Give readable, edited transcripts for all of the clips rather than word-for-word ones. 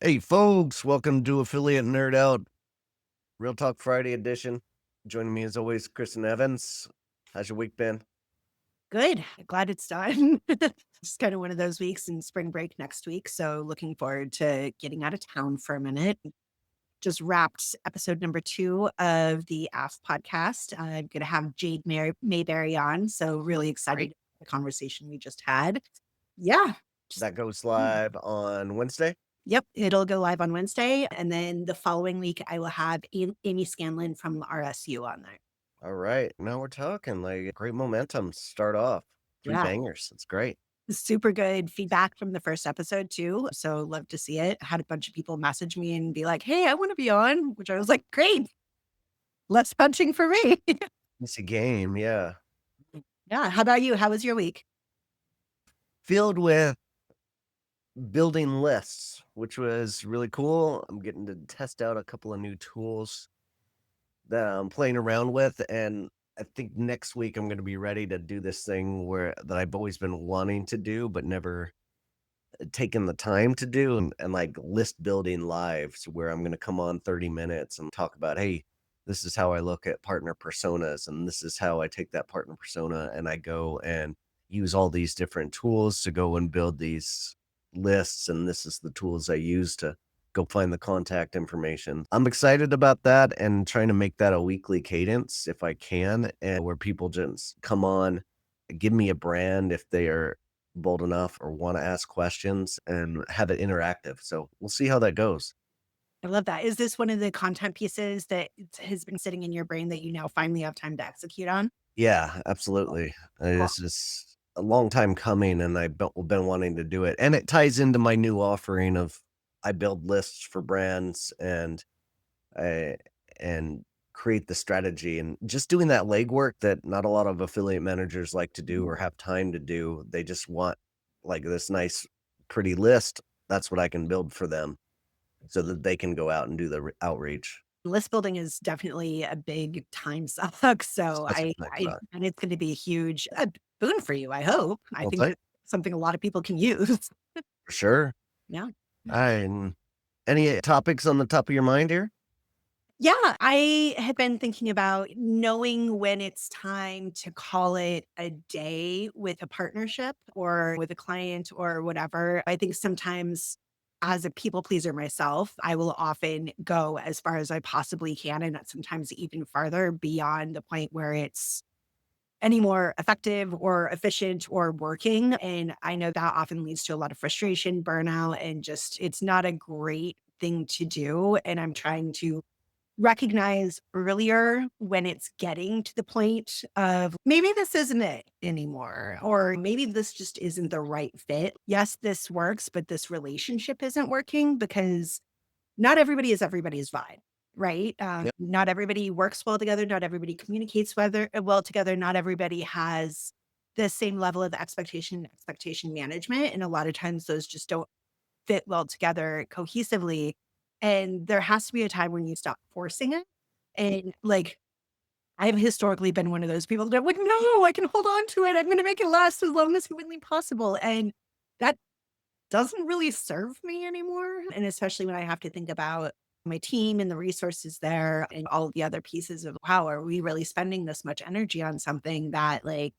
Hey, folks, welcome to Affiliate Nerd Out Real Talk Friday edition. Joining me as always, Kristen Evans. How's your week been? Good. Glad it's done. It's kind of one of those weeks in spring break next week. So looking forward to getting out of town for a minute. Just wrapped episode number 2 of the AF podcast. I'm going to have Mayberry on. So really excited Great. about the conversation we just had. Yeah. Just, That goes live on Wednesday. yep. It'll go live on Wednesday. And then the following week, I will have Amy Scanlon from RSU on there. All right. Now we're talking like great momentum. to Start off. Three Yeah. bangers. That's great. Super good feedback from the first episode too, so love to see it. Had a bunch of people message me and be like, "Hey, I wanna be on," which I was like, "Great, less punching for me." It's a game. Yeah. Yeah, how about you? How was your week? Filled with building lists, which was really cool. I'm getting to test out a couple of new tools that I'm playing around with, and I think next week I'm gonna be ready to do this thing where that I've always been wanting to do, but never taken the time to do, and like list building lives where I'm gonna come on 30 minutes and talk about, hey, this is how I look at partner personas, and this is how I take that partner persona and I go and use all these different tools to go and build these lists, and this is the tools I use to go find the contact information. I'm excited about that and trying to make that a weekly cadence if I can, and where people just come on, give me a brand if they are bold enough or want to ask questions and have it interactive. So we'll see how that goes. I love that. Is this one of the content pieces that has been sitting in your brain that you now finally have time to execute on? Yeah, absolutely. Cool. This is a long time coming, and I've been wanting to do it. And it ties into my new offering of I build lists for brands I and create the strategy and just doing that legwork that not a lot of affiliate managers like to do or have time to do. They just want like this nice, pretty list. That's what I can build for them so that they can go out and do the outreach. List building is definitely a big time suck, so That's I and it's gonna be a boon for you, I hope. I well, think that's something a lot of people can use. for sure. Yeah. And any topics on the top of your mind here? Yeah, I had been thinking about knowing when it's time to call it a day with a partnership or with a client or whatever. I think sometimes as a people pleaser myself, I will often go as far as I possibly can and sometimes even farther beyond the point where it's any more effective or efficient or working. And I know that often leads to a lot of frustration, burnout, and just it's not a great thing to do. And I'm trying to recognize earlier when it's getting to the point of maybe this isn't it anymore, or maybe this just isn't the right fit. Yes, this works, but this relationship isn't working because not everybody is everybody's vibe, right? Yep. Not everybody works well together. Not everybody communicates well together. Not everybody has the same level of expectation management. And a lot of times those just don't fit well together cohesively. And there has to be a time when you stop forcing it. And like, I've historically been one of those people that are like, no, I can hold on to it. I'm going to make it last as long as humanly possible. And that doesn't really serve me anymore. And especially when I have to think about my team and the resources there and all of the other pieces of how are we really spending this much energy on something that like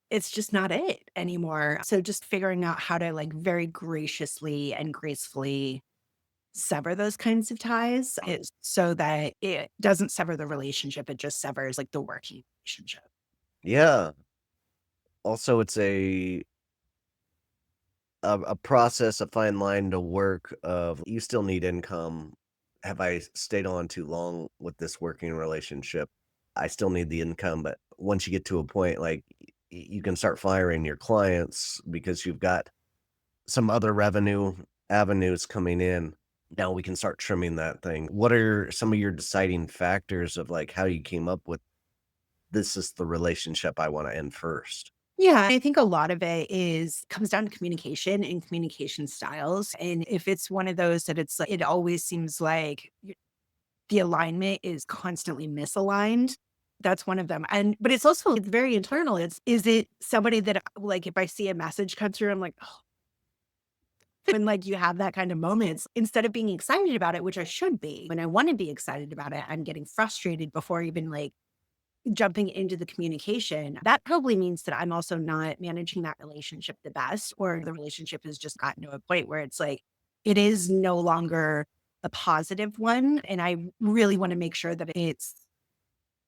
it's just not it anymore. So just figuring out how to like very graciously and gracefully sever those kinds of ties is so that it doesn't sever the relationship, it just severs like the working relationship. Yeah. Also, it's a process, a fine line to work of you still need income. Have I stayed on too long with this working relationship? I still need the income, but once you get to a point like you can start firing your clients because you've got some other revenue avenues coming in. Now we can start trimming that thing. What are some of your deciding factors of like how you came up with this is the relationship I want to end first? Yeah, I think a lot of it is comes down to communication and communication styles. And if it's one of those that it's like, it always seems like the alignment is constantly misaligned. That's one of them. And but it's very internal. Is it somebody that like if I see a message come through, I'm like, When like you have that kind of moments, instead of being excited about it, which I should be, when I want to be excited about it, I'm getting frustrated before even like jumping into the communication. That probably means that I'm also not managing that relationship the best, or the relationship has just gotten to a point where it's like, it is no longer a positive one. And I really want to make sure that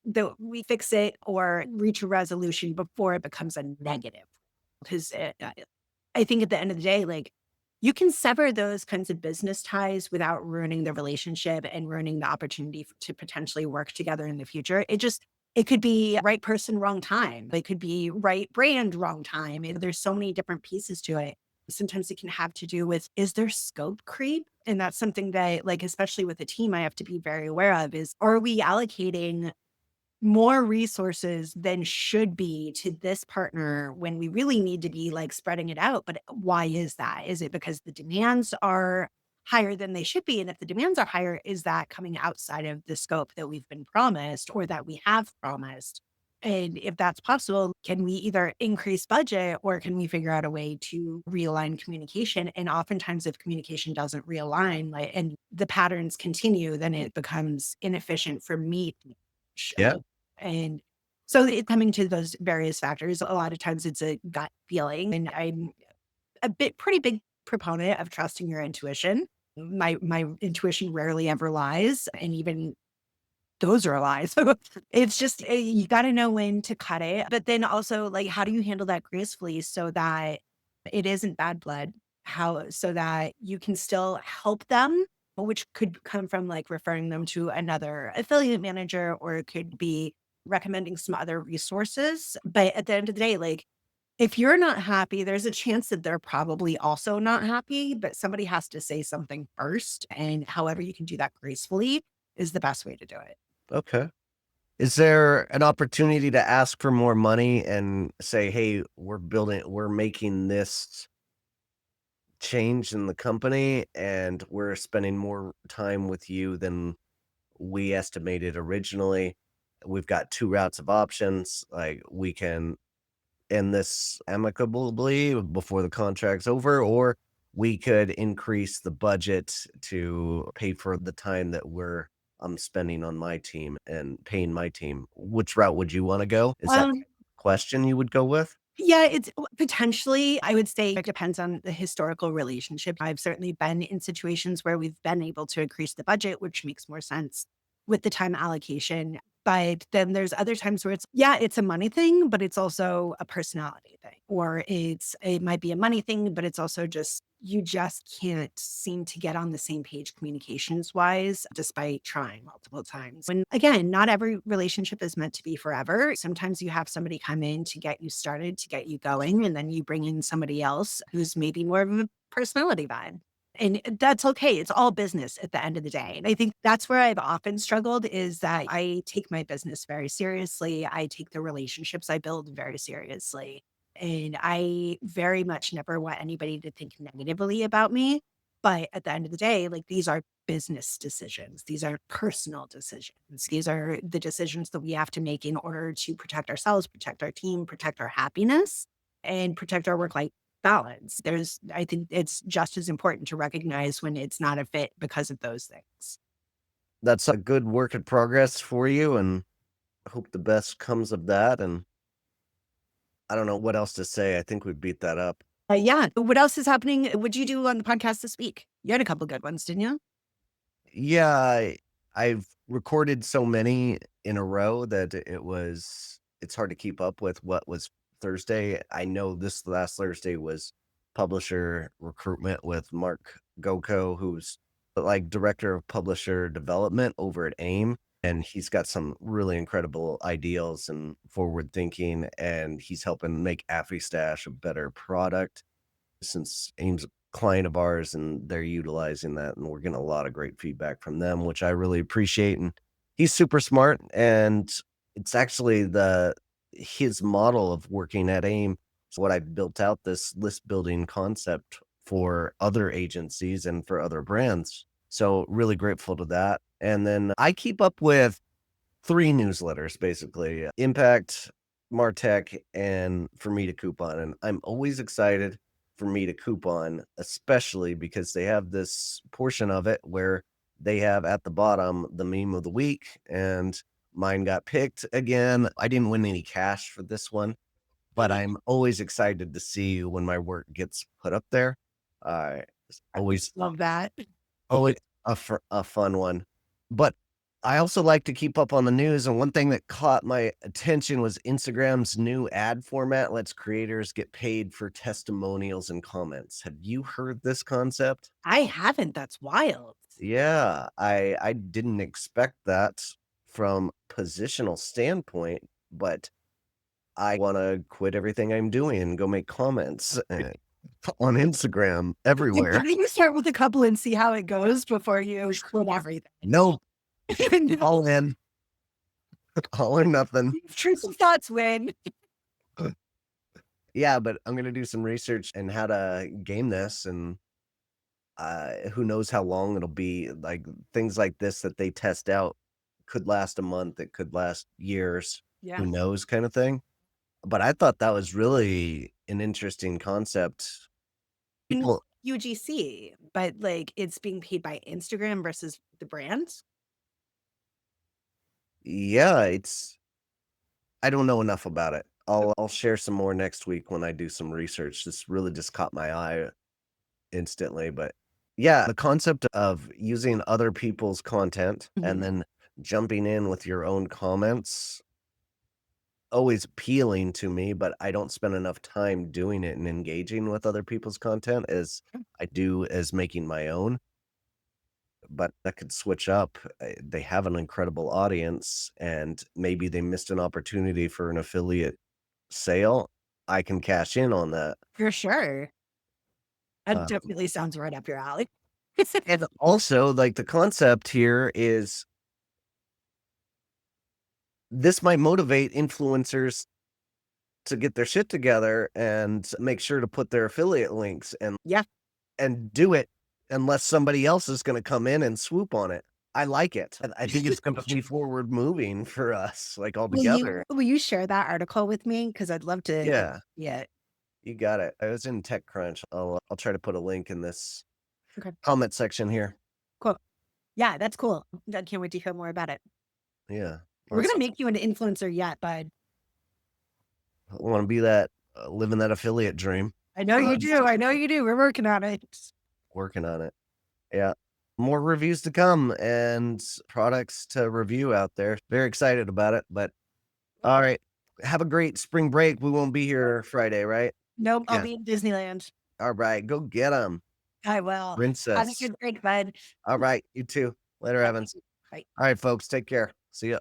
that we fix it or reach a resolution before it becomes a negative. Because I think at the end of the day, like you can sever those kinds of business ties without ruining the relationship and ruining the opportunity to potentially work together in the future. It could be right person, wrong time. It could be right brand, wrong time. There's so many different pieces to it. Sometimes it can have to do with, is there scope creep? And that's something that, like, especially with a team, I have to be very aware of is, are we allocating more resources than should be to this partner when we really need to be like spreading it out? But why is that? Is it because the demands are higher than they should be? And if the demands are higher, is that coming outside of the scope that we've been promised or that we have promised? And if that's possible, can we either increase budget or can we figure out a way to realign communication? And oftentimes, if communication doesn't realign, like, and the patterns continue, then it becomes inefficient for me to manage. Yeah. And so it coming to those various factors, a lot of times it's a gut feeling, and I'm a pretty big proponent of trusting your intuition. My intuition rarely ever lies, and even those are lies. It's just, you gotta know when to cut it, but then also, like, how do you handle that gracefully so that it isn't bad blood? How so that you can still help them, which could come from, like, referring them to another affiliate manager, or it could be recommending some other resources, but at the end of the day, like, if you're not happy, there's a chance that they're probably also not happy, but somebody has to say something first, and however you can do that gracefully is the best way to do it. Okay. Is there an opportunity to ask for more money and say, "Hey, we're making this change in the company, and we're spending more time with you than we estimated originally. We've got 2 routes of options, like, we can end this amicably before the contract's over, or we could increase the budget to pay for the time that I'm spending on my team and paying my team." Which route would you wanna go? Is that Um, question you would go with? yeah, it's potentially, I would say it depends on the historical relationship. I've certainly been in situations where we've been able to increase the budget, which makes more sense with the time allocation. But then there's other times where it's, yeah, it's a money thing, but it's also a personality thing. Or it might be a money thing, but it's also just, you just can't seem to get on the same page communications wise, despite trying multiple times. When again, not every relationship is meant to be forever. Sometimes you have somebody come in to get you started, to get you going, and then you bring in somebody else who's maybe more of a personality vibe. And that's okay. It's all business at the end of the day. And I think that's where I've often struggled is that I take my business very seriously. I take the relationships I build very seriously. And I very much never want anybody to think negatively about me. But at the end of the day, like these are business decisions. These are personal decisions. These are the decisions that we have to make in order to protect ourselves, protect our team, protect our happiness, and protect our work life balance. I think it's just as important to recognize when it's not a fit because of those things. That's a good work in progress for you, and I hope the best comes of that, and I don't know what else to say. I think we beat that up. Yeah. What else is happening? What'd you do on the podcast this week? You had a couple good ones, didn't you? Yeah, I've recorded so many in a row that it's hard to keep up with what was Thursday. I know this last Thursday was publisher recruitment with Mark Goko, who's like director of publisher development over at AIM. And he's got some really incredible ideals and forward thinking, and he's helping make AffyStash a better product since AIM's a client of ours and they're utilizing that, and we're getting a lot of great feedback from them, which I really appreciate. And he's super smart, and it's actually the his model of working at AIM is what I built out this list building concept for other agencies and for other brands. So really grateful to that. And then I keep up with 3 newsletters basically, Impact, Martech, and For Me to Coupon, and I'm always excited for me to coupon, especially because they have this portion of it where they have at the bottom the meme of the week, and mine got picked again. I didn't win any cash for this one, but I'm always excited to see when my work gets put up there. It's always Love that. always a fun one. But I also like to keep up on the news, and one thing that caught my attention was Instagram's new ad format lets creators get paid for testimonials and comments. Have you heard this concept? I haven't, that's wild. Yeah, I didn't expect that from positional standpoint, but I wanna quit everything I'm doing and go make comments, on Instagram Why everywhere. don't you start with a couple and see how it goes before you quit everything? Nope, No, all in, all or nothing. intrusive thoughts win. Yeah, but I'm gonna do some research and how to game this, and, who knows how long it'll be, like, things like this that they test out could last a month, it could last years, who Yeah. knows kinda thing. But I thought that was really an interesting concept. In People UGC, but, like, it's being paid by Instagram versus the brand? Yeah, it's I don't know enough about it. I'll share some more next week when I do some research. This really just caught my eye instantly, but yeah, the concept of using other people's content and Mhm. then jumping in with your own comments, always appealing to me, but I don't spend enough time doing it and engaging with other people's content as I do as making my own. But that could switch up. They have an incredible audience, and maybe they missed an opportunity for an affiliate sale. I can cash in on that. For sure. That Uh, definitely sounds right up your alley. and also, like, the concept here is this might motivate influencers to get their shit together and make sure to put their affiliate links Yeah. and do it unless somebody else is gonna come in and swoop on it. I like it. I think it's gonna be forward moving for us, like, altogether. Will you share that article with me? Because 'Cause I'd love to Yeah, see it. you got it. I was in TechCrunch. I'll try to put a link in this Okay, comment section here. cool. Yeah, that's cool. I can't wait to hear more about it. Yeah, We're gonna awesome. make you an influencer yet, bud. I wanna be that living that affiliate dream. I know you do, I know you do. We're working on it. Working on it. Yeah. More reviews to come and products to review out there. Very excited about it, but all right. Have a great spring break. We won't be here Friday, right? Nope, I'll Yeah. be in Disneyland. All right. Go get them, I will. Have a princess. good break, bud. All right. You too. Later, Bye. Evans. Bye. All right, folks. Take care. See ya.